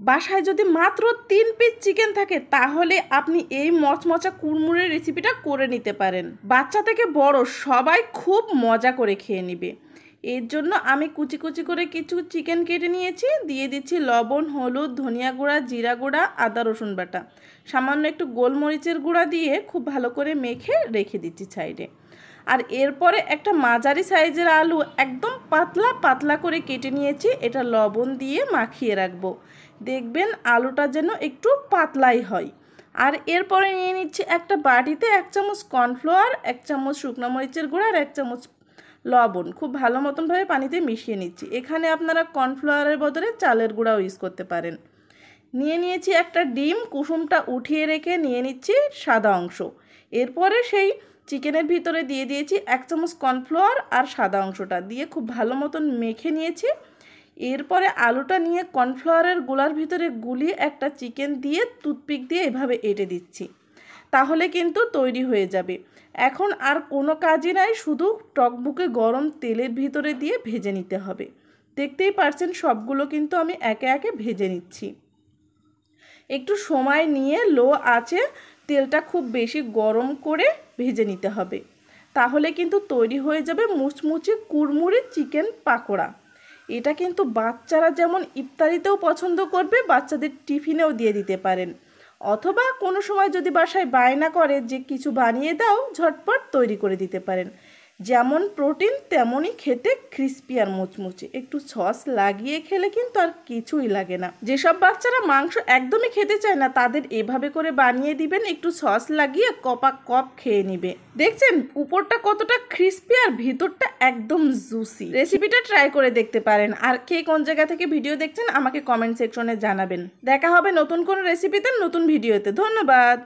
বাসায় যদি মাত্র 3 পিস চিকেন থাকে তাহলে আপনি এই মচমচা কুড়মুড়ের রেসিপিটা করে নিতে পারেন। বাচ্চা থেকে বড় সবাই খুব মজা করে খেয়ে নেবে। এর জন্য আমি কুচি কুচি করে কিছু চিকেন কেটে নিয়েছি, দিয়ে দিচ্ছি লবণ, হলুদ, ধনিয়া গুঁড়া, জিরা গুঁড়া, আদা রসুন বাটা, সামান্য একটু গোলমরিচের গুঁড়া দিয়ে খুব ভালো করে মেখে রেখে দিচ্ছি সাইডে। আর এরপরে একটা মাঝারি সাইজের আলু একদম পাতলা পাতলা করে কেটে নিয়েছি, এটা লবণ দিয়ে মাখিয়ে রাখবো। দেখবেন আলুটা যেন একটু পাতলাই হয়। আর এরপরে নিয়ে নিচ্ছি একটা বাটিতে 1 চামচ কর্নফ্লাওয়ার, 1 চামচ শুকনো মরিচের গুঁড়া আর 1 চামচ লবণ খুব ভালো মতনভাবে পানিতে মিশিয়ে নিচ্ছি। এখানে আপনারা কর্নফ্লাওয়ারের বদলে চালের গুঁড়াও ইউজ করতে পারেন। নিয়ে নিয়েছি একটা ডিম, কুসুমটা উঠিয়ে রেখে নিয়ে নিচ্ছি সাদা অংশ। এরপরে সেই চিকেনের ভিতরে দিয়ে দিয়েছি 1 চামচ কর্নফ্লাওয়ার আর সাদা অংশটা দিয়ে খুব ভালো মতন মেখে নিয়েছি। এরপরে আলুটা নিয়ে কর্নফ্লাওয়ারের গোলার ভিতরে গুলিয়ে একটা চিকেন দিয়ে টুথপিক দিয়ে এভাবে এঁটে দিচ্ছি, তাহলে কিন্তু তৈরি হয়ে যাবে। এখন আর কোনো কাজই নাই, শুধু টকবুকে গরম তেলের ভিতরে দিয়ে ভেজে নিতে হবে। দেখতেই পারছেন সবগুলো কিন্তু আমি একে একে ভেজে নিচ্ছি। একটু সময় নিয়ে লো আঁচে তেলটা খুব বেশি গরম করে ভেজে নিতে হবে, তাহলে কিন্তু তৈরি হয়ে যাবে মুচমুচে কুড়মুড়ে চিকেন পাকোড়া। এটা কিন্তু বাচ্চারা যেমন ইফতারিতেও পছন্দ করবে, বাচ্চাদের টিফিনেও দিয়ে দিতে পারেন, অথবা কোনো সময় যদি বাসায় বায়না করে যে কিছু বানিয়ে দাও, ঝটপট তৈরি করে দিতে পারেন। যেমন প্রোটিন তেমনই খেতে ক্রিস্পি আর মুচমুচে। একটু সস লাগিয়ে খেলে কিন্তু আর কিছুই লাগে না। যেসব বাচ্চারা মাংস একদমই খেতে চায় না তাদের এভাবে করে বানিয়ে দিবেন, একটু সস লাগিয়ে কপাক কপ খেয়ে নিবে। দেখছেন উপরটা কতটা ক্রিস্পি আর ভিতরটা একদম জুসি। রেসিপিটা ট্রাই করে দেখতে পারেন। আর কে কোন জায়গা থেকে ভিডিও দেখছেন আমাকে কমেন্ট সেকশনে জানাবেন। দেখা হবে নতুন কোনো রেসিপিতে, নতুন ভিডিওতে। ধন্যবাদ।